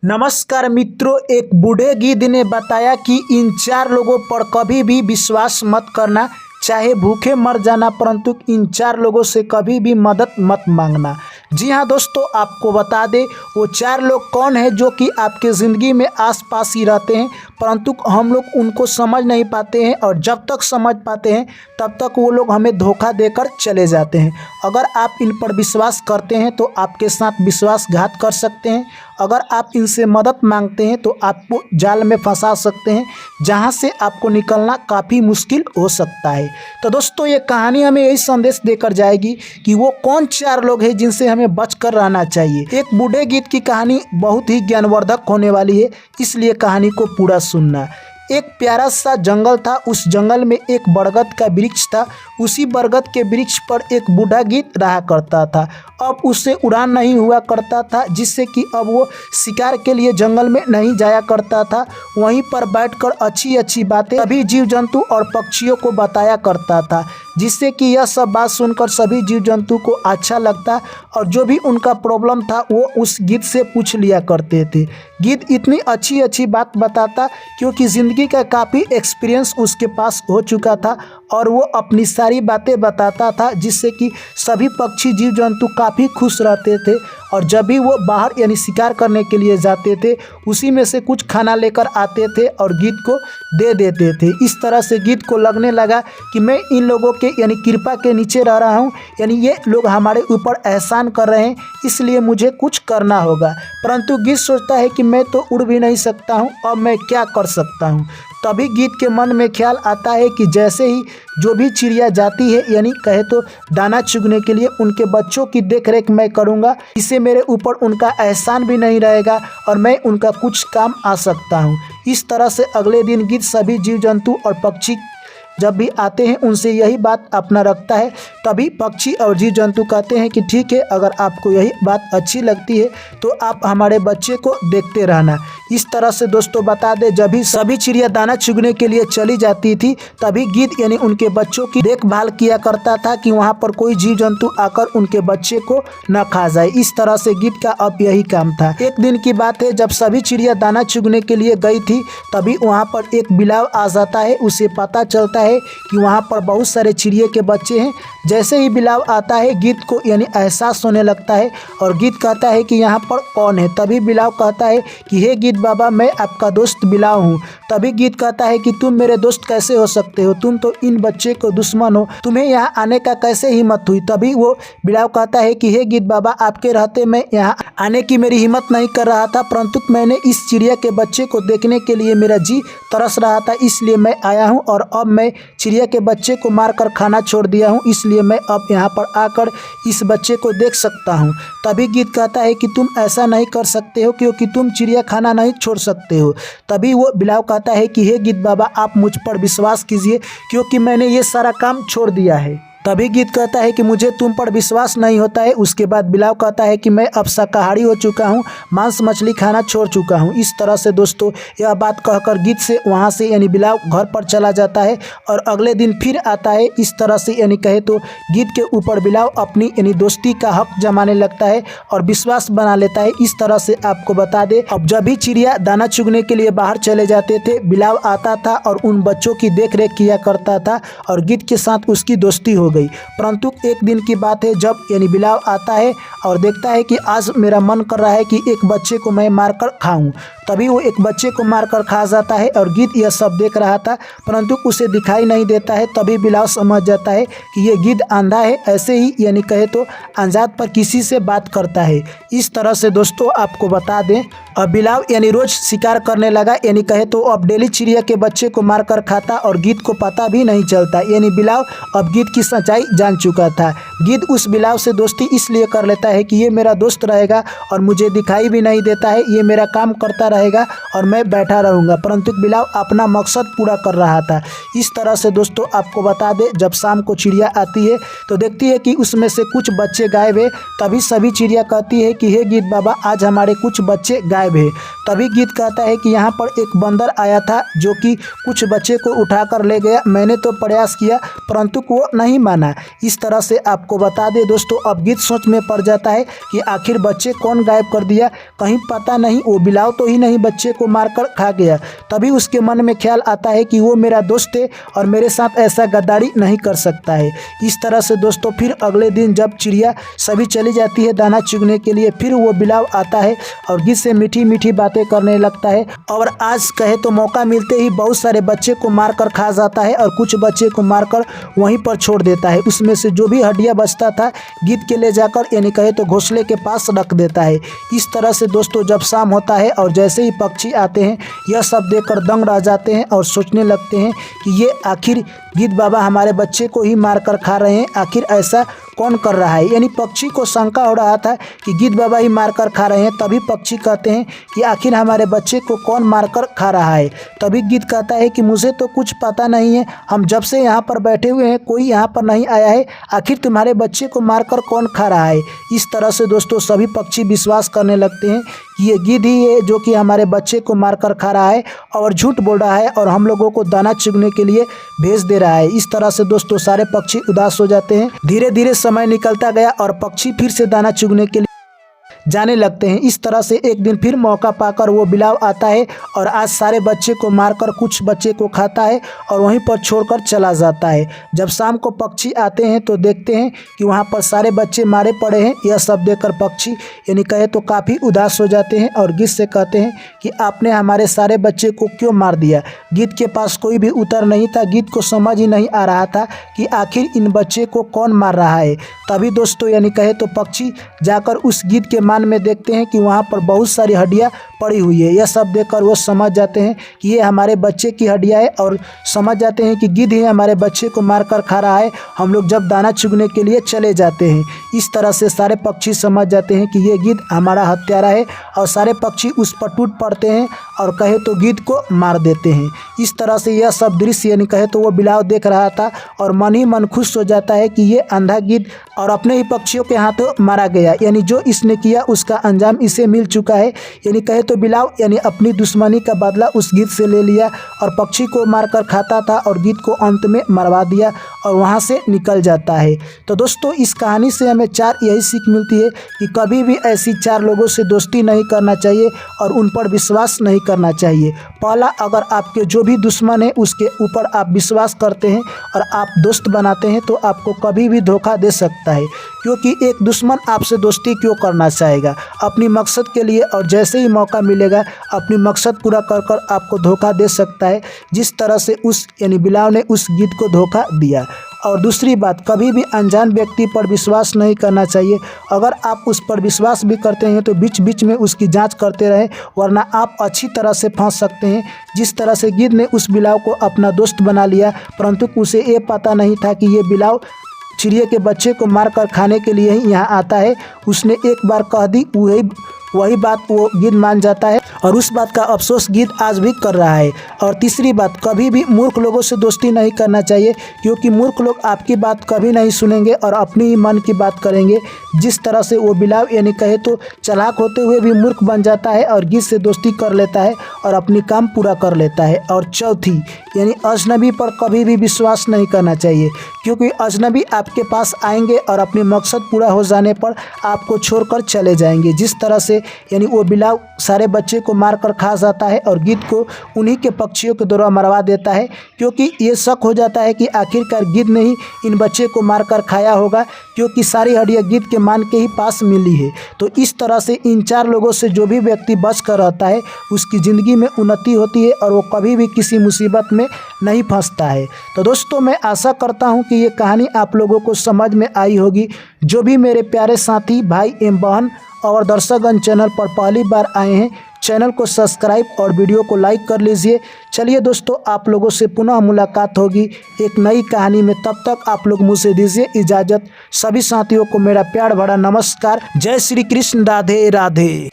नमस्कार मित्रों, एक बूढ़े गिद्ध ने बताया कि इन 4 लोगों पर कभी भी विश्वास मत करना, चाहे भूखे मर जाना, परंतु इन 4 लोगों से कभी भी मदद मत मांगना। जी हाँ दोस्तों, आपको बता दें वो 4 लोग कौन है जो कि आपके ज़िंदगी में आसपास ही रहते हैं, परंतु हम लोग उनको समझ नहीं पाते हैं और जब तक समझ पाते हैं तब तक वो लोग हमें धोखा देकर चले जाते हैं। अगर आप इन पर विश्वास करते हैं तो आपके साथ विश्वासघात कर सकते हैं। अगर आप इनसे मदद मांगते हैं तो आपको जाल में फंसा सकते हैं, जहां से आपको निकलना काफ़ी मुश्किल हो सकता है। तो दोस्तों, ये कहानी हमें यही संदेश देकर जाएगी कि वो कौन 4 लोग हैं जिनसे हमें बचकर रहना चाहिए। एक बूढ़े गिद्ध की कहानी बहुत ही ज्ञानवर्धक होने वाली है, इसलिए कहानी को पूरा सुनना। एक प्यारा सा जंगल था। उस जंगल में एक बरगद का वृक्ष था। उसी बरगद के वृक्ष पर एक बूढ़ा गिद्ध रहा करता था। अब उससे उड़ान नहीं हुआ करता था, जिससे कि अब वो शिकार के लिए जंगल में नहीं जाया करता था। वहीं पर बैठकर अच्छी अच्छी बातें सभी जीव जंतु और पक्षियों को बताया करता था, जिससे कि यह सब बात सुनकर सभी जीव जंतु को अच्छा लगता और जो भी उनका प्रॉब्लम था वो उस गिद्ध से पूछ लिया करते थे। गिद्ध इतनी अच्छी अच्छी बात बताता क्योंकि ज़िंदगी का काफ़ी एक्सपीरियंस उसके पास हो चुका था और वो अपनी सारी बातें बताता था, जिससे कि सभी पक्षी जीव जंतु काफ़ी खुश रहते थे। और जब भी वो बाहर यानी शिकार करने के लिए जाते थे, उसी में से कुछ खाना लेकर आते थे और गिद्ध को दे देते थे। इस तरह से गिद्ध को लगने लगा कि मैं इन लोगों के यानी कृपा के नीचे रह रहा हूँ, यानी ये लोग हमारे ऊपर एहसान कर रहे हैं, इसलिए मुझे कुछ करना होगा। परंतु गिद्ध सोचता है कि मैं तो उड़ भी नहीं सकता हूँ, अब मैं क्या कर सकता हूँ। तभी गिद्ध के मन में ख्याल आता है कि जैसे ही जो भी चिड़िया जाती है, यानी कहे तो दाना चुगने के लिए, उनके बच्चों की देखरेख मैं करूँगा, इससे मेरे ऊपर उनका एहसान भी नहीं रहेगा और मैं उनका कुछ काम आ सकता हूँ। इस तरह से अगले दिन गिद्ध सभी जीव जंतु और पक्षी जब भी आते हैं उनसे यही बात अपना रखता है। तभी पक्षी और जीव जंतु कहते हैं कि ठीक है, अगर आपको यही बात अच्छी लगती है तो आप हमारे बच्चे को देखते रहना। इस तरह से दोस्तों बता दें, जब भी सभी चिड़िया दाना चुगने के लिए चली जाती थी, तभी गिद्ध यानी उनके बच्चों की देखभाल किया करता था कि वहाँ पर कोई जीव जंतु आकर उनके बच्चे को न खा जाए। इस तरह से गिद्ध का अब यही काम था। एक दिन की बात है, जब सभी चिड़िया दाना चुगने के लिए गई थी, तभी वहाँ पर एक बिलाव आ जाता है। उसे पता चलता है कि वहाँ पर बहुत सारे चिड़िया के बच्चे हैं। जैसे ही बिलाव आता है, गिद्ध को यानी एहसास होने लगता है और गिद्ध कहता है कि यहाँ पर कौन है। तभी बिलाव कहता है कि हे गिद्ध बाबा, मैं आपका दोस्त बिलाव हूँ। तभी गिद्ध कहता है कि तुम मेरे दोस्त कैसे हो सकते हो, तुम तो इन बच्चे को दुश्मन हो, तुम्हें यहाँ आने का कैसे हिम्मत हुई। तभी वो बिलाव कहता है कि हे गिद्ध बाबा, आपके रहते मैं यहाँ आने की मेरी हिम्मत नहीं कर रहा था, परंतु मैंने इस चिड़िया के बच्चे को देखने के लिए मेरा जी तरस रहा था, इसलिए मैं आया हूँ और अब मैं चिड़िया के बच्चे को मारकर खाना छोड़ दिया हूँ, इसलिए मैं अब यहाँ पर आकर इस बच्चे को देख सकता हूँ। तभी गिद्ध कहता है कि तुम ऐसा नहीं कर सकते हो, क्योंकि तुम चिड़िया खाना नहीं छोड़ सकते हो। तभी वो बिलाव कहता है कि हे गिद्ध बाबा, आप मुझ पर विश्वास कीजिए, क्योंकि मैंने ये सारा काम छोड़ दिया है। तभी गिद्ध कहता है कि मुझे तुम पर विश्वास नहीं होता है। उसके बाद बिलाव कहता है कि मैं अब शाकाहारी हो चुका हूँ, मांस मछली खाना छोड़ चुका हूँ। इस तरह से दोस्तों यह बात कहकर गिद्ध से वहाँ से यानी बिलाव घर पर चला जाता है और अगले दिन फिर आता है। इस तरह से यानी कहे तो गिद्ध के ऊपर बिलाव अपनी यानी दोस्ती का हक जमाने लगता है और विश्वास बना लेता है। इस तरह से आपको बता दें, अब जब भी चिड़िया दाना चुगने के लिए बाहर चले जाते थे, बिलाव आता था और उन बच्चों की देखरेख किया करता था और गिद्ध के साथ उसकी दोस्ती हो गई। परंतु एक दिन की बात है, जब यानी बिलाव आता है और देखता है कि आज मेरा मन कर रहा है कि एक बच्चे को मैं मारकर खाऊं। तभी वो एक बच्चे को मारकर खा जाता है और गिद्ध यह सब देख रहा था, परंतु उसे दिखाई नहीं देता है। तभी बिलाव समझ जाता है कि ये गिद्ध अंधा है, ऐसे ही यानी कहे तो अनजात पर किसी से बात करता है। इस तरह से दोस्तों आपको बता दें, अब बिलाव यानी रोज शिकार करने लगा, यानी कहे तो अब डेली चिड़िया के बच्चे को मारकर खाता और गिद्ध को पता भी नहीं चलता। यानी बिलाव अब गिद्ध की सच्चाई जान चुका था। गिद्ध उस बिलाव से दोस्ती इसलिए कर लेता है कि ये मेरा दोस्त रहेगा और मुझे दिखाई भी नहीं देता है, ये मेरा काम करता रहेगा और मैं बैठा रहूँगा। परंतु बिलाव अपना मकसद पूरा कर रहा था। इस तरह से दोस्तों आपको बता दें, जब शाम को चिड़िया आती है तो देखती है कि उसमें से कुछ बच्चे गायब है। तभी सभी चिड़िया कहती है कि हे गिद्ध बाबा, आज हमारे कुछ बच्चे गायब है। तभी गिद्ध कहता है कि यहाँ पर एक बंदर आया था जो कि कुछ बच्चे को उठाकर ले गया। मैंने तो प्रयास किया परंतु वो नहीं माना। इस तरह से आपको बता दें दोस्तों, अब गिद्ध सोच में पड़ जाता है कि आखिर बच्चे कौन गायब कर दिया, कहीं पता नहीं वो बिलाव तो ही नहीं बच्चे को मारकर खा गया। तभी उसके मन में ख्याल आता है कि वो मेरा दोस्त है और मेरे साथ ऐसा गद्दारी नहीं कर सकता है। इस तरह से दोस्तों फिर अगले दिन जब चिड़िया सभी चली जाती है दाना चुगने के लिए, फिर वो बिलाव आता है और गिद्ध से मीठी मीठी बातें करने लगता है। और आज कहे तो मौका मिलते ही बहुत सारे बच्चे को मारकर खा जाता है और कुछ बच्चे को मारकर वहीं पर छोड़ देता है। उसमें से जो भी हड्डियां बचता था गिद्ध के ले जाकर यानी कहे तो घोंसले के पास रख देता है। इस तरह से दोस्तों जब शाम होता है और जैसे ही पक्षी आते हैं यह सब देखकर दंग रह जाते हैं और सोचने लगते हैं कि ये आखिर गिद्ध बाबा हमारे बच्चे को ही मारकर खा रहे हैं, आखिर ऐसा कौन कर रहा है। यानी पक्षी को शंका हो रहा था कि गिद्ध बाबा ही मारकर खा रहे हैं। तभी पक्षी कहते हैं कि आखिर हमारे बच्चे को कौन मारकर खा रहा है। तभी गिद्ध कहता है कि मुझे तो कुछ पता नहीं है, हम जब से यहाँ पर बैठे हुए हैं कोई यहाँ पर नहीं आया है, आखिर तुम्हारे बच्चे को मारकर कौन खा रहा है। इस तरह से दोस्तों सभी पक्षी विश्वास करने लगते हैं कि ये गिद्ध ही है जो कि हमारे बच्चे को मारकर खा रहा है और झूठ बोल रहा है और हम लोगों को दाना चुगने के लिए भेज दे रहा है। इस तरह से दोस्तों सारे पक्षी उदास हो जाते हैं। धीरे धीरे समय निकलता गया और पक्षी फिर से दाना चुगने के लिए जाने लगते हैं। इस तरह से एक दिन फिर मौका पाकर वो बिलाव आता है और आज सारे बच्चे को मारकर कुछ बच्चे को खाता है और वहीं पर छोड़कर चला जाता है। जब शाम को पक्षी आते हैं तो देखते हैं कि वहाँ पर सारे बच्चे मारे पड़े हैं। यह सब देखकर पक्षी यानी कहे तो काफ़ी उदास हो जाते हैं और गिद्ध से कहते हैं कि आपने हमारे सारे बच्चे को क्यों मार दिया। गिद्ध के पास कोई भी उत्तर नहीं था। गिद्ध को समझ ही नहीं आ रहा था कि आखिर इन बच्चे को कौन मार रहा है। तभी दोस्तों यानी कहे तो पक्षी जाकर उस गिद्ध के में देखते हैं कि वहाँ पर बहुत सारी हड्डियाँ पड़ी हुई है। यह सब देखकर वो समझ जाते हैं कि ये हमारे बच्चे की हड्डियाँ है और समझ जाते हैं कि गिद्ध ही हमारे बच्चे को मारकर खा रहा है। हम लोग जब दाना चुगने के लिए चले जाते हैं। इस तरह से सारे पक्षी समझ जाते हैं कि ये गिद्ध हमारा हत्यारा है और सारे पक्षी उस पर टूट पड़ते हैं और कहे तो गिद्ध को मार देते हैं। इस तरह से यह सब दृश्य यानी कहे तो वो बिलाव देख रहा था और मन ही मन खुश हो जाता है कि ये अंधा गिद्ध और अपने ही पक्षियों के हाथों मारा गया। यानी जो इसने किया उसका अंजाम इसे मिल चुका है। यानी कहे तो बिलाव यानी अपनी दुश्मनी का बदला उस गिद्ध से ले लिया और पक्षी को मारकर खाता था और गिद्ध को अंत में मरवा दिया और वहाँ से निकल जाता है। तो दोस्तों इस कहानी से हमें यही सीख मिलती है कि कभी भी ऐसी चार लोगों से दोस्ती नहीं करना चाहिए और उन पर विश्वास नहीं करना चाहिए। पहला, अगर आपके जो भी दुश्मन है उसके ऊपर आप विश्वास करते हैं और आप दोस्त बनाते हैं तो आपको कभी भी धोखा दे सकता है, क्योंकि एक दुश्मन आपसे दोस्ती क्यों करना चाहेगा अपनी मकसद के लिए, और जैसे ही मौका मिलेगा अपनी मकसद पूरा कर कर आपको धोखा दे सकता है, जिस तरह से उस यानी बिलाव ने उस गिद्ध को धोखा दिया। और दूसरी बात, कभी भी अनजान व्यक्ति पर विश्वास नहीं करना चाहिए। अगर आप उस पर विश्वास भी करते हैं तो बीच बीच में उसकी जांच करते रहें, वरना आप अच्छी तरह से फंस सकते हैं। जिस तरह से गिद्ध ने उस बिलाव को अपना दोस्त बना लिया, परंतु उसे ये पता नहीं था कि ये बिलाव चिड़िया के बच्चे को मारकर खाने के लिए ही यहाँ आता है। उसने एक बार कह दी, वही बात वो गिद्ध मान जाता है और उस बात का अफसोस गिद्ध आज भी कर रहा है। और तीसरी बात, कभी भी मूर्ख लोगों से दोस्ती नहीं करना चाहिए, क्योंकि मूर्ख लोग आपकी बात कभी नहीं सुनेंगे और अपनी ही मन की बात करेंगे। जिस तरह से वो बिलाव यानी कहे तो चालाक होते हुए भी मूर्ख बन जाता है और गिद्ध से दोस्ती कर लेता है और अपनी काम पूरा कर लेता है। और चौथी, यानी अजनबी पर कभी भी विश्वास नहीं करना चाहिए, क्योंकि अजनबी आपके पास आएंगे और अपनी मकसद पूरा हो जाने पर आपको छोड़कर चले जाएंगे। जिस तरह से यानी वो बिलाव सारे बच्चे को मारकर खा जाता है और गिद्ध को उन्हीं के पक्षियों के द्वारा मरवा देता है, क्योंकि ये शक हो जाता है कि आखिरकार गिद्ध ने ही इन बच्चे को मारकर खाया होगा, क्योंकि सारी हड्डियाँ गिद्ध के मान के ही पास मिली है। तो इस तरह से इन चार लोगों से जो भी व्यक्ति बच कर रहता है उसकी ज़िंदगी में उन्नति होती है और वो कभी भी किसी मुसीबत में नहीं फंसता है। तो दोस्तों मैं आशा करता हूँ कि ये कहानी आप लोगों को समझ में आई होगी। जो भी मेरे प्यारे साथी भाई एवं बहन और दर्शकगण चैनल पर पहली बार आए हैं, चैनल को सब्सक्राइब और वीडियो को लाइक कर लीजिए। चलिए दोस्तों, आप लोगों से पुनः मुलाकात होगी एक नई कहानी में। तब तक आप लोग मुझसे दीजिए इजाज़त। सभी साथियों को मेरा प्यार भरा नमस्कार। जय श्री कृष्ण, राधे राधे।